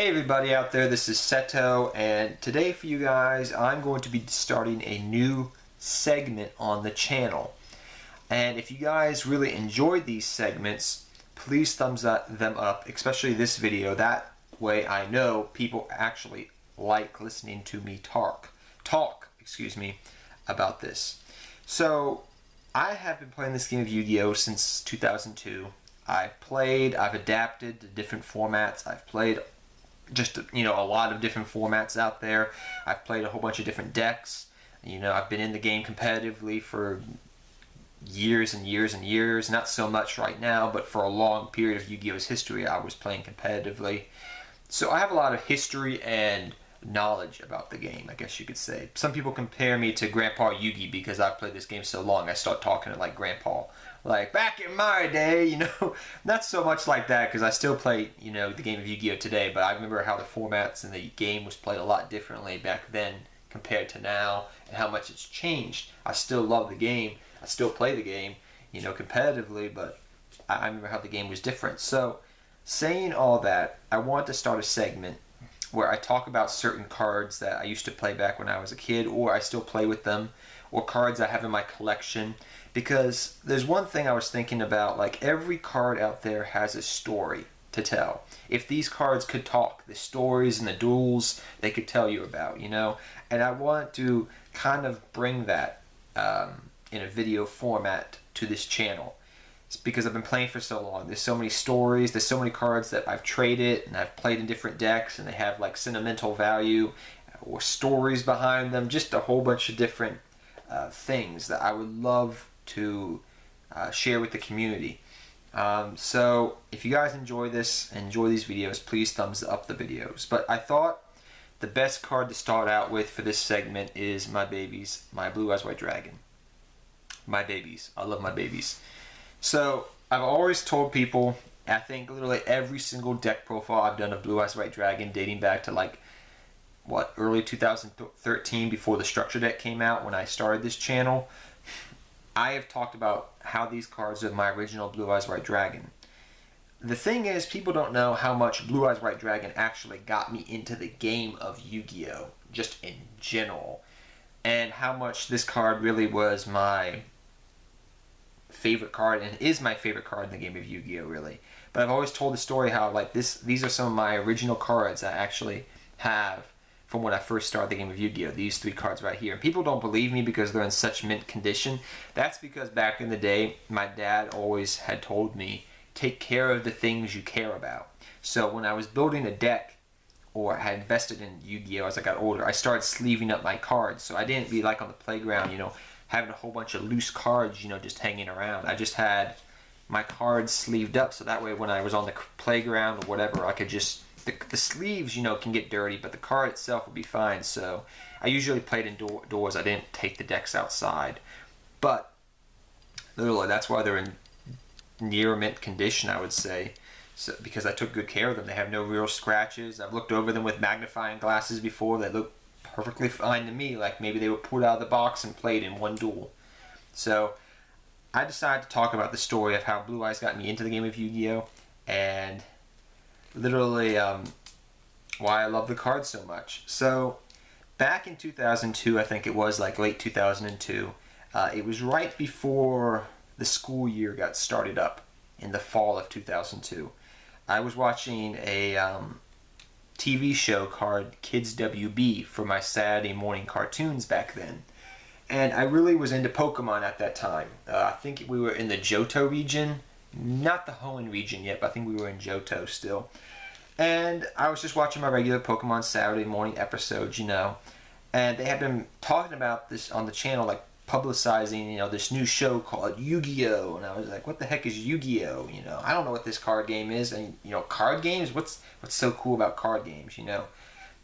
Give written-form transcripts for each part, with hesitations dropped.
Hey everybody out there, this is Seto, and today for you guys I'm going to be starting a new segment on the channel. And if you guys really enjoyed these segments, please thumbs them up, especially this video. That way I know people actually like listening to me talk about this. So I have been playing this game of Yu-Gi-Oh since 2002. I've adapted to different formats. I've played just a lot of different formats out there. I've played a whole bunch of different decks. I've been in the game competitively for years and years and years. Not so much right now, but for a long period of Yu-Gi-Oh's history I was playing competitively. So I have a lot of history and knowledge about the game, I guess you could say. Some people compare me to Grandpa Yugi because I've played this game so long. I start talking to like Grandpa. Like, back in my day, not so much like that because I still play, the game of Yu-Gi-Oh today, but I remember how the formats in the game was played a lot differently back then compared to now and how much it's changed. I still love the game. I still play the game, competitively, but I remember how the game was different. So, saying all that, I want to start a segment where I talk about certain cards that I used to play back when I was a kid, or I still play with them, or cards I have in my collection. Because there's one thing I was thinking about, like every card out there has a story to tell. If these cards could talk, the stories and the duels they could tell you about, And I want to kind of bring that in a video format to this channel. It's because I've been playing for so long. There's so many stories, there's so many cards that I've traded and I've played in different decks and they have like sentimental value or stories behind them, just a whole bunch of different things that I would love to share with the community. So if you guys enjoy these videos, please thumbs up the videos. But I thought the best card to start out with for this segment is my babies, my Blue Eyes White Dragon. My babies. I love my babies. So I've always told people, I think literally every single deck profile I've done of Blue Eyes White Dragon dating back to like early 2013, before the structure deck came out when I started this channel, I have talked about how these cards are my original Blue Eyes White Dragon. The thing is, people don't know how much Blue Eyes White Dragon actually got me into the game of Yu-Gi-Oh! Just in general. And how much this card really was my favorite card, and is my favorite card in the game of Yu-Gi-Oh! Really. But I've always told the story how like these are some of my original cards I actually have from when I first started the game of Yu-Gi-Oh! These three cards right here. And people don't believe me because they're in such mint condition. That's because back in the day, my dad always had told me, take care of the things you care about. So when I was building a deck, or had invested in Yu-Gi-Oh! As I got older, I started sleeving up my cards. So I didn't be like on the playground, having a whole bunch of loose cards, just hanging around. I just had my cards sleeved up, so that way when I was on the playground or whatever, I could just... The sleeves, can get dirty, but the card itself would be fine. So I usually played indoors. I didn't take the decks outside. But literally, that's why they're in near mint condition, I would say. So, because I took good care of them. They have no real scratches. I've looked over them with magnifying glasses before. They look perfectly fine to me. Like maybe they were pulled out of the box and played in one duel. So I decided to talk about the story of how Blue Eyes got me into the game of Yu-Gi-Oh! And literally why I love the card so much. So back in 2002, I think it was like late 2002, it was right before the school year got started up in the fall of 2002. I was watching a TV show called Kids WB for my Saturday morning cartoons back then. And I really was into Pokemon at that time. I think we were in the Johto region. Not the Hoenn region yet, but I think we were in Johto still. And I was just watching my regular Pokemon Saturday morning episodes, And they had been talking about this on the channel, like publicizing, this new show called Yu-Gi-Oh! And I was like, what the heck is Yu-Gi-Oh! I don't know what this card game is. And, card games? What's so cool about card games,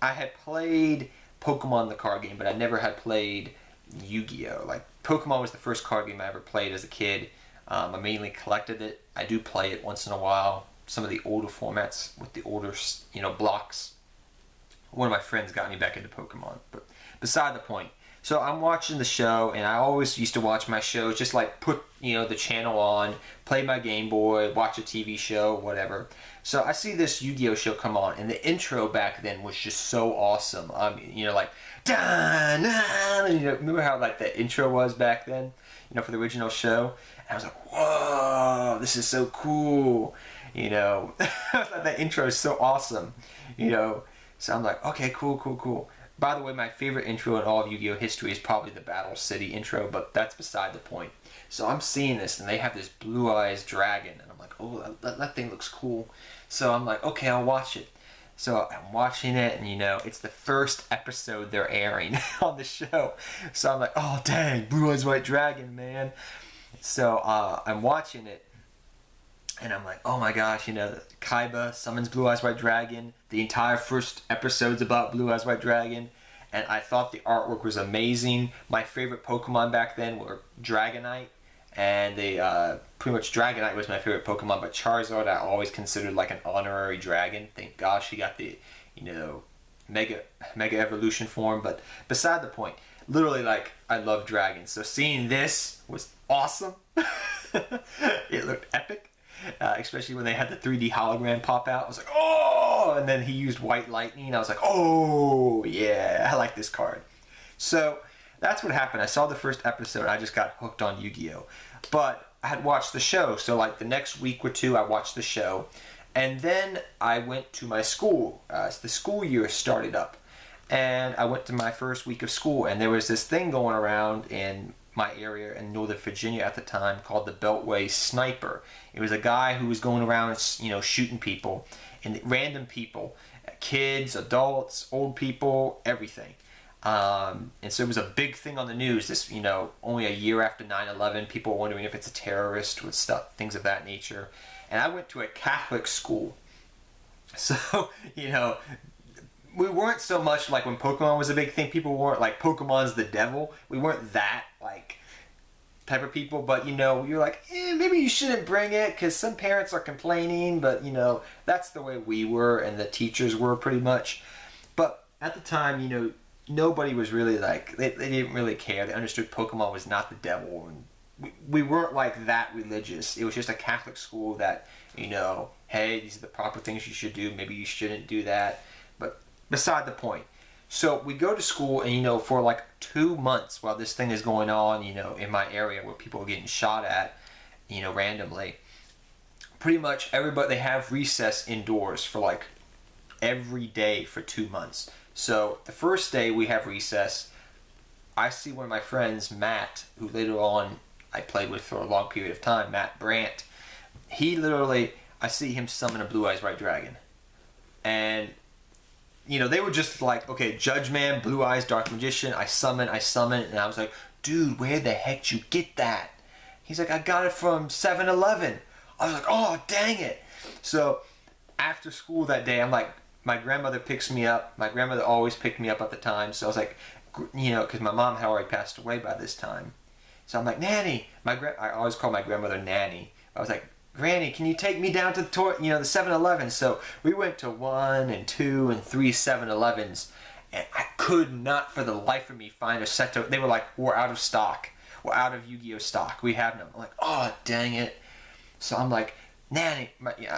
I had played Pokemon the card game, but I never had played Yu-Gi-Oh! Like, Pokemon was the first card game I ever played as a kid. I mainly collected it. I do play it once in a while. Some of the older formats with the older, blocks. One of my friends got me back into Pokemon. But beside the point. So I'm watching the show, and I always used to watch my shows, just like put, the channel on, play my Game Boy, watch a TV show, whatever. So I see this Yu-Gi-Oh show come on, and the intro back then was just so awesome. Like, dun, dun, remember how like the intro was back then, for the original show? And I was like, whoa, this is so cool, I was like, that intro is so awesome, So I'm like, okay, cool. By the way, my favorite intro in all of Yu-Gi-Oh history is probably the Battle City intro, but that's beside the point. So I'm seeing this, and they have this Blue Eyes Dragon, and I'm like, oh, that thing looks cool. So I'm like, okay, I'll watch it. So I'm watching it, and it's the first episode they're airing on the show. So I'm like, oh, dang, Blue Eyes White Dragon, man. So I'm watching it, and I'm like, oh my gosh, Kaiba summons Blue Eyes White Dragon. The entire first episode's about Blue Eyes White Dragon. And I thought the artwork was amazing. My favorite Pokemon back then were Dragonite. And pretty much Dragonite was my favorite Pokemon. But Charizard I always considered like an honorary dragon. Thank gosh he got the, Mega Evolution form. But beside the point, literally like I love dragons. So seeing this was awesome. It looked epic. Especially when they had the 3D hologram pop out. I was like, oh! And then he used White Lightning. I was like, oh, yeah, I like this card. So that's what happened. I saw the first episode. I just got hooked on Yu-Gi-Oh! But I had watched the show. So like the next week or two, I watched the show. And then I went to my school. The school year started up. And I went to my first week of school. And there was this thing going around in my area in Northern Virginia at the time called the Beltway Sniper. It was a guy who was going around, shooting people, and random people, kids, adults, old people, everything. And so it was a big thing on the news. This, only a year after 9/11, people were wondering if it's a terrorist with stuff, things of that nature. And I went to a Catholic school, so we weren't so much like when Pokemon was a big thing. People weren't like Pokemon's the devil. We weren't that like type of people, but you're like, maybe you shouldn't bring it because some parents are complaining, but that's the way we were and the teachers were pretty much. But at the time, nobody was really like, they didn't really care. They understood Pokemon was not the devil, and we weren't like that religious. It was just a Catholic school that, hey, these are the proper things you should do. Maybe you shouldn't do that. But beside the point. So we go to school, and for like 2 months while this thing is going on, in my area where people are getting shot at, randomly. Pretty much everybody, they have recess indoors for like every day for 2 months. So the first day we have recess, I see one of my friends, Matt, who later on I played with for a long period of time, Matt Brandt. He literally, I see him summon a Blue Eyes White Dragon. And they were just like, okay, Judge Man, Blue Eyes, Dark Magician, I summon, and I was like, dude, where the heck did you get that? He's like, I got it from 7-Eleven. I was like, oh, dang it. So after school that day, I'm like, my grandmother picks me up. My grandmother always picked me up at the time. So I was like, because my mom had already passed away by this time. So I'm like, Nanny. I always call my grandmother Nanny. I was like, Granny, can you take me down to the 7-Eleven? So we went to 1 and 2 and 3 7-Elevens, and I could not for the life of me find a Seto. They were like, we're out of stock. We're out of Yu-Gi-Oh stock. We have none. I'm like, oh, dang it. So I'm like, Nanny,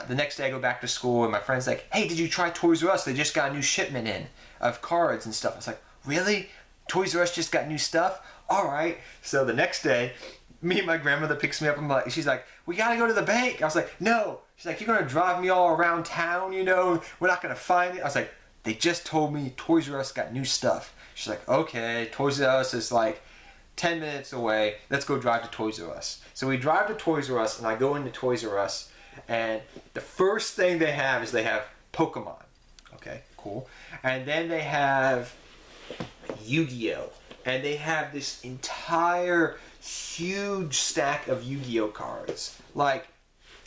the next day I go back to school, and my friend's like, hey, did you try Toys R Us? They just got a new shipment in of cards and stuff. I was like, really? Toys R Us just got new stuff? All right. So the next day, me and my grandmother picks me up, and she's like, we gotta go to the bank. I was like, no. She's like, you're gonna drive me all around town, we're not gonna find it. I was like, they just told me Toys R Us got new stuff. She's like, okay, Toys R Us is like 10 minutes away. Let's go drive to Toys R Us. So we drive to Toys R Us, and I go into Toys R Us, and the first thing they have is they have Pokemon. Okay, cool. And then they have Yu-Gi-Oh! And they have this entire huge stack of Yu-Gi-Oh cards. Like,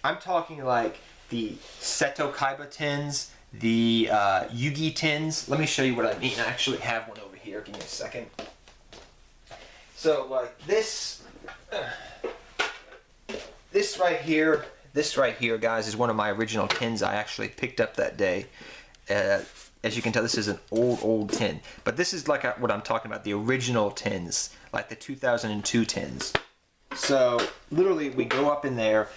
I'm talking like the Seto Kaiba tins, the Yugi tins. Let me show you what I mean. I actually have one over here. Give me a second. So, like this right here, guys, is one of my original tins I actually picked up that day. And as you can tell, this is an old tin. But this is like what I'm talking about, the original tins, like the 2002 tins. So literally we go up in there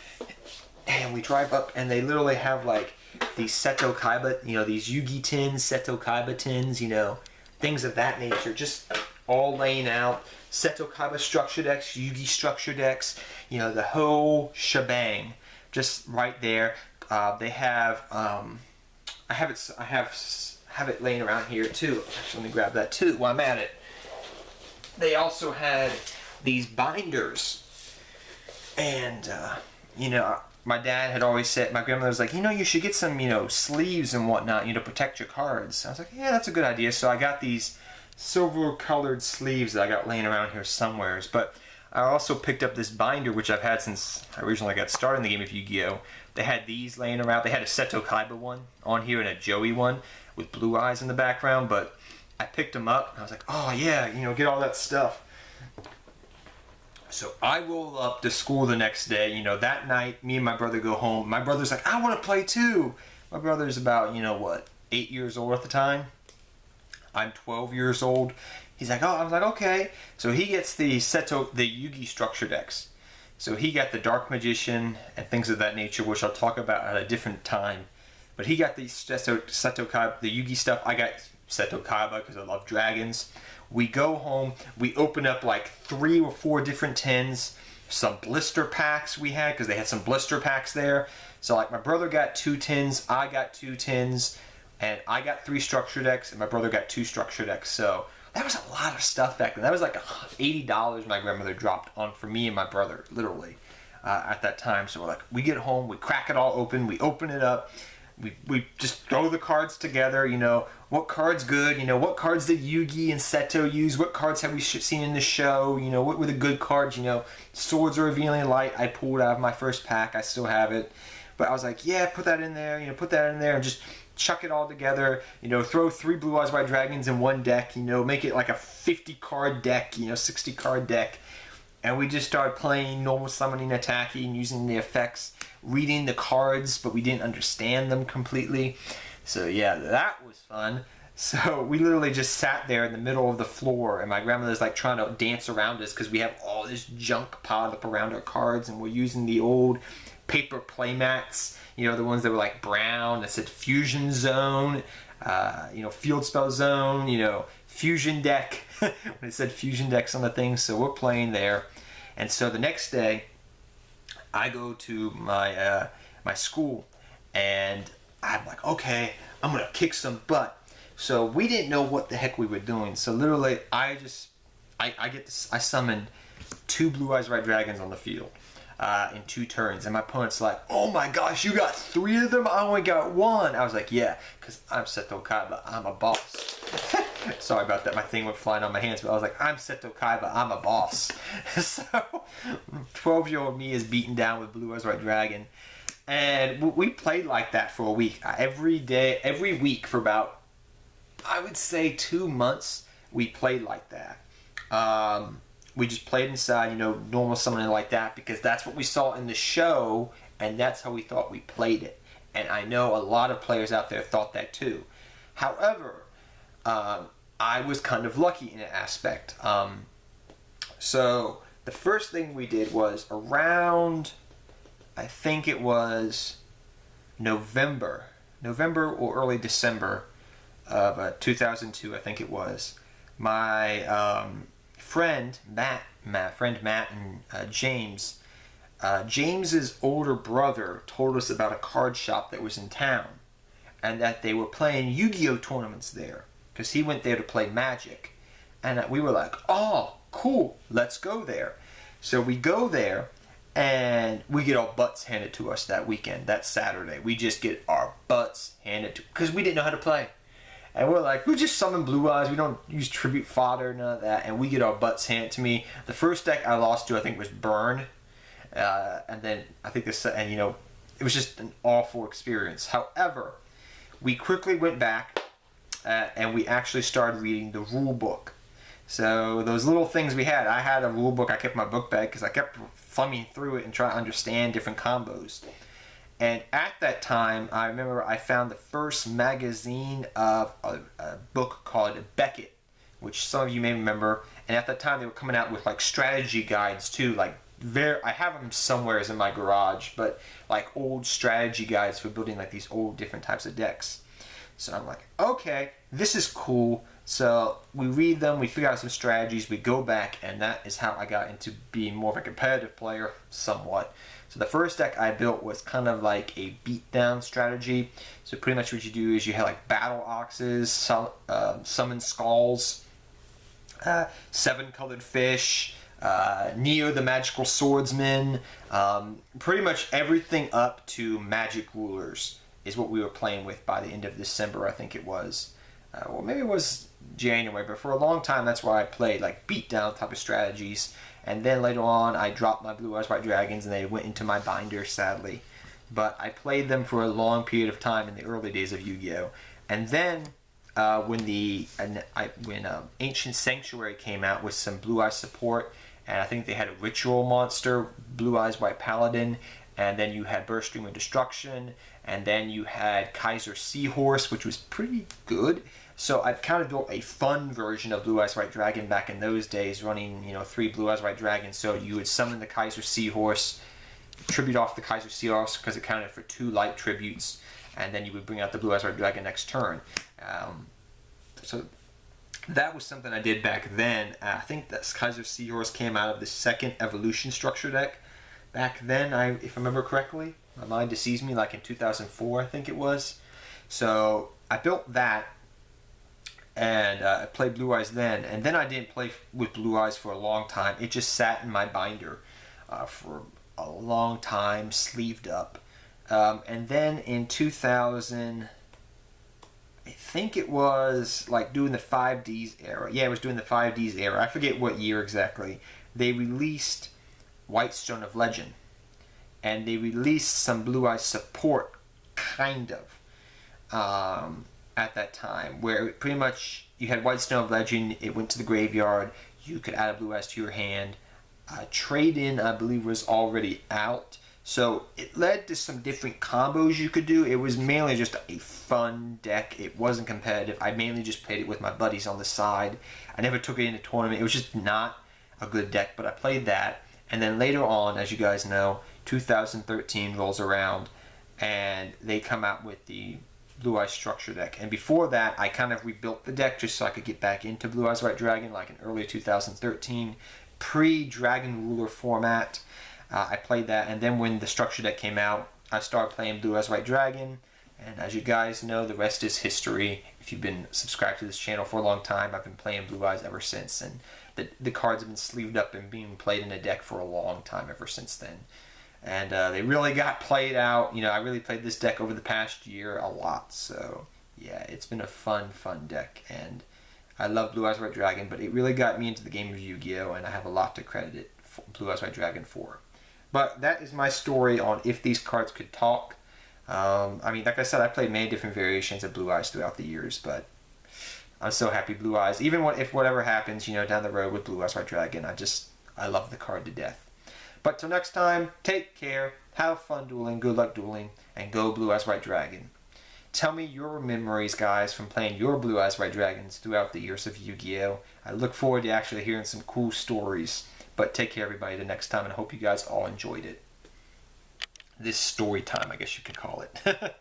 and we drive up, and they literally have like these Seto Kaiba, you know, these Yugi tins, Seto Kaiba tins, you know, things of that nature, just all laying out. Seto Kaiba structure decks, Yugi structure decks, you know, the whole shebang, just right there. They have, I have it laying around here too. Actually, let me grab that too while I'm at it. They also had these binders, and you know, my dad had always said, my grandmother was like, you know, you should get some, you know, sleeves and whatnot, you know, to protect your cards. I was like, yeah, that's a good idea. So I got these silver colored sleeves that I got laying around here somewheres. But I also picked up this binder, which I've had since I originally got started in the game of Yu-Gi-Oh! They had these laying around. They had a Seto Kaiba one on here and a Joey one with blue eyes in the background, but I picked them up and I was like, oh yeah, you know, get all that stuff. So I roll up to school the next day. You know, that night, me and my brother go home. My brother's like, I want to play too. My brother's about, you know what, 8 years old at the time. I'm 12 years old. He's like, oh, I was like, okay. So he gets the Yugi structure decks. So he got the Dark Magician and things of that nature, which I'll talk about at a different time. But he got the Seto Kaiba, the Yugi stuff. I got Seto Kaiba because I love dragons. We go home, we open up like 3 or 4 different tins, some blister packs we had, because they had some blister packs there. So like my brother got 2 tins, I got 2 tins, and I got 3 structure decks, and my brother got 2 structure decks. So that was a lot of stuff back then. That was like $80 my grandmother dropped on for me and my brother, literally, at that time. So we're like, we get home, we crack it all open, we open it up, we just throw the cards together, you know, what card's good, you know, what cards did Yugi and Seto use, what cards have we seen in the show, you know, what were the good cards, you know, Swords of Revealing Light, I pulled out of my first pack, I still have it, but I was like, yeah, put that in there, you know, put that in there, and just chuck it all together, you know, throw 3 Blue Eyes White Dragons in one deck, you know, make it like a 50 card deck, you know, 60 card deck, and we just started playing normal summoning, attacking, using the effects, reading the cards, but we didn't understand them completely. So yeah, that was fun. So we literally just sat there in the middle of the floor, and my grandmother's like trying to dance around us because we have all this junk piled up around our cards, and we're using the old paper play mats, you know, the ones that were like brown that said Fusion Zone, you know, Field Spell Zone, you know, Fusion Deck, when it said Fusion Decks on the thing. So we're playing there. And so the next day, I go to my my school, and I'm like, okay, I'm gonna kick some butt. So we didn't know what the heck we were doing. So literally, I summoned 2 Blue Eyes White Dragons on the field in 2 turns, and my opponent's like, oh my gosh, you got 3 of them? I only got 1. I was like, yeah, because I'm Seto Kaiba, I'm a boss. Sorry about that, my thing went flying on my hands, but I was like, I'm Seto Kaiba, I'm a boss. So 12-year-old me is beaten down with Blue Eyes White Dragon, and we played like that for a week. Every week for about, I would say 2 months, we played like that. We just played inside, you know, normal summoning like that, because that's what we saw in the show, and that's how we thought we played it. And I know a lot of players out there thought that too. However, I was kind of lucky in an aspect. So the first thing we did was around, I think it was November or early December of 2002, I think it was. My friend Matt and James, James's older brother told us about a card shop that was in town, and that they were playing Yu-Gi-Oh tournaments there, because he went there to play Magic. And we were like, oh, cool, let's go there. So we go there, and we get our butts handed to us that weekend, that Saturday. We just get our butts handed to, because we didn't know how to play. And we're like, we just summon Blue Eyes, we don't use Tribute Fodder, none of that, and we get our butts handed to me. The first deck I lost to, I think, was Burn, and then I think and you know, it was just an awful experience. However, we quickly went back, and we actually started reading the rule book. So those little things we had, I had a rule book, I kept in my book bag, because I kept thumbing through it and trying to understand different combos. And at that time, I remember I found the first magazine of a book called Beckett, which some of you may remember. And at that time, they were coming out with like strategy guides too. Like I have them somewhere in my garage, but like old strategy guides for building like these old different types of decks. So I'm like, okay, this is cool. So we read them, we figure out some strategies, we go back, and that is how I got into being more of a competitive player, somewhat. So the first deck I built was kind of like a beatdown strategy. So pretty much what you do is you have like battle oxes, summon skulls, 7 colored fish, Neo the magical swordsman, pretty much everything up to magic rulers is what we were playing with by the end of December, I think it was. Well, maybe it was January, but for a long time that's why I played, like beatdown type of strategies. And then later on I dropped my Blue Eyes White Dragons and they went into my binder, sadly. But I played them for a long period of time in the early days of Yu-Gi-Oh! And then when Ancient Sanctuary came out with some Blue Eyes support, and I think they had a Ritual Monster, Blue Eyes White Paladin, and then you had Burst Stream of Destruction, and then you had Kaiser Seahorse, which was pretty good. So I kind of built a fun version of Blue Eyes White Dragon back in those days, running 3 Blue Eyes White Dragons. So you would summon the Kaiser Seahorse, tribute off the Kaiser Seahorse because it counted for 2 light tributes, and then you would bring out the Blue Eyes White Dragon next turn. So that was something I did back then. I think that Kaiser Seahorse came out of the second Evolution structure deck. Back then, if I remember correctly, my mind deceives me, like in 2004, I think it was. So I built that, and I played Blue Eyes then. And then I didn't play with Blue Eyes for a long time. It just sat in my binder for a long time, sleeved up. And then in 2000... I think it was like doing the 5Ds era. Yeah, it was doing the 5Ds era. I forget what year exactly. They released Whitestone of Legend. And they released some Blue Eyes support, kind of, at that time. Where pretty much you had Whitestone of Legend, it went to the graveyard, you could add a Blue Eyes to your hand. Trade-in, I believe, was already out. So it led to some different combos you could do. It was mainly just a fun deck. It wasn't competitive. I mainly just played it with my buddies on the side. I never took it in a tournament. It was just not a good deck, but I played that. And then later on, as you guys know, 2013 rolls around and they come out with the Blue Eyes structure deck. And before that, I kind of rebuilt the deck just so I could get back into Blue Eyes White Dragon like in early 2013, pre-Dragon Ruler format. I played that, and then when the structure deck came out, I started playing Blue Eyes White Dragon, and as you guys know, the rest is history. If you've been subscribed to this channel for a long time, I've been playing Blue Eyes ever since, and the cards have been sleeved up and being played in a deck for a long time ever since then. And they really got played out. I really played this deck over the past year a lot, so yeah, it's been a fun deck, and I love Blue Eyes White Dragon, but it really got me into the game of Yu-Gi-Oh, and I have a lot to credit it for Blue Eyes White Dragon for. But that is my story on if these cards could talk. I mean, like I said, I played many different variations of Blue Eyes throughout the years, but I'm so happy Blue Eyes. Even if whatever happens, down the road with Blue Eyes White Dragon, I love the card to death. But till next time, take care, have fun dueling, good luck dueling, and go Blue Eyes White Dragon. Tell me your memories, guys, from playing your Blue Eyes White Dragons throughout the years of Yu-Gi-Oh! I look forward to actually hearing some cool stories. But take care, everybody, the next time, and I hope you guys all enjoyed it. This story time, I guess you could call it.